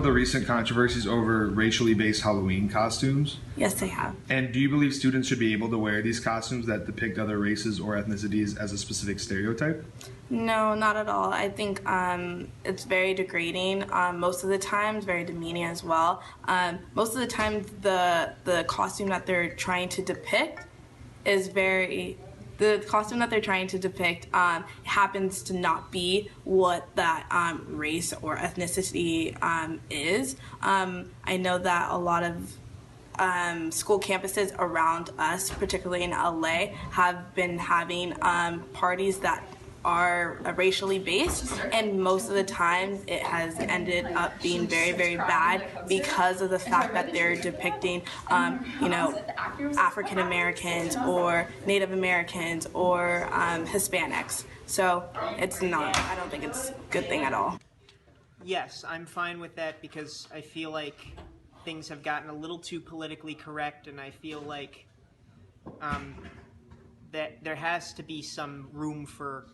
The recent controversies over racially based Halloween costumes? Yes, they have. And do you believe students should be able to wear these costumes that depict other races or ethnicities as a specific stereotype? No, not at all. I think it's very degrading. Most of the times, very demeaning as well. Most of the time, the costume that they're trying to depict is very. The costume that they're trying to depict happens to not be what that race or ethnicity is. I know that a lot of school campuses around us, particularly in LA, have been having parties that are racially based, and most of the time it has ended up being very, very bad because of the fact that they're depicting, African Americans or Native Americans or Hispanics. So I don't think it's a good thing at all. Yes, I'm fine with that because I feel like things have gotten a little too politically correct, and I feel like that there has to be some room for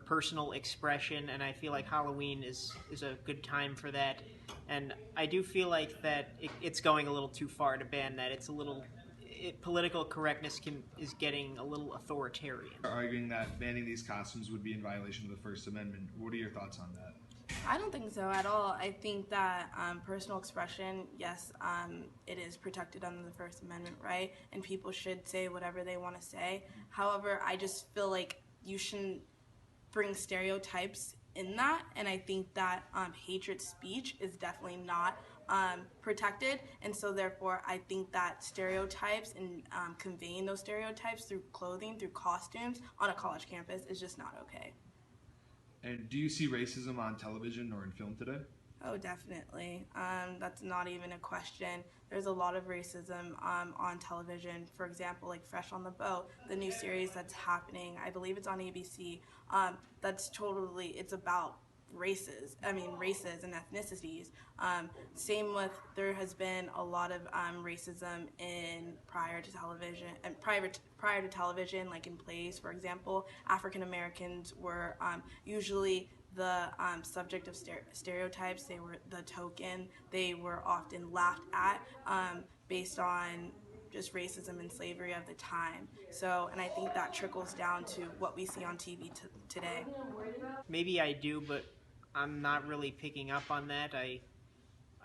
personal expression, and I feel like Halloween is a good time for that. And I do feel like that it's going a little too far to ban that. It's a little political correctness is getting a little authoritarian. Arguing that banning these costumes would be in violation of the First Amendment. What are your thoughts on that? I don't think so at all. I think that personal expression, yes, it is protected under the First Amendment, right? And people should say whatever they want to say. However, I just feel like you shouldn't bring stereotypes in that, and I think that hatred speech is definitely not protected, and so therefore I think that stereotypes and conveying those stereotypes through clothing, through costumes on a college campus is just not okay. And do you see racism on television or in film today? Oh, definitely. That's not even a question. There's a lot of racism on television. For example, like Fresh on the Boat, the new series that's happening, I believe it's on ABC. It's about races and ethnicities. Same with, there has been a lot of racism prior to television, like in plays, for example. African Americans were usually the subject of stereotypes. They were the token. They were often laughed at based on just racism and slavery of the time. So, and I think that trickles down to what we see on TV today. Maybe I do, but I'm not really picking up on that. I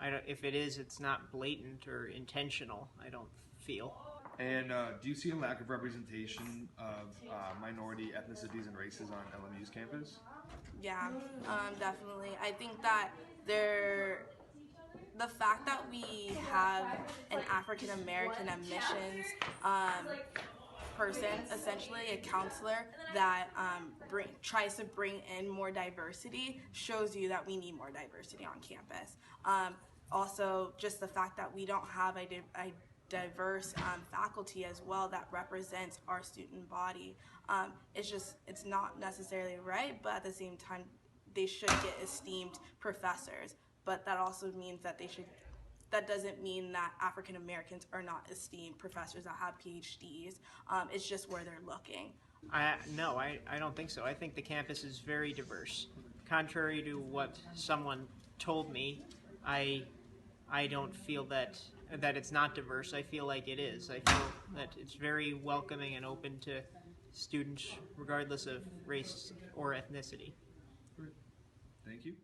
don't, if it is, it's not blatant or intentional, I don't feel. And do you see a lack of representation of minority ethnicities and races on LMU's campus? Yeah, definitely. I think that the fact that we have an African American admissions person, essentially a counselor, that tries to bring in more diversity, shows you that we need more diversity on campus. Also, just the fact that we don't have a diverse faculty as well that represents our student body. It's not necessarily right, but at the same time, they should get esteemed professors. But that also means that that doesn't mean that African Americans are not esteemed professors that have PhDs. It's just where they're looking. No, I don't think so. I think the campus is very diverse. Contrary to what someone told me, I don't feel that it's not diverse. I feel like it is. I feel that it's very welcoming and open to students regardless of race or ethnicity. Thank you.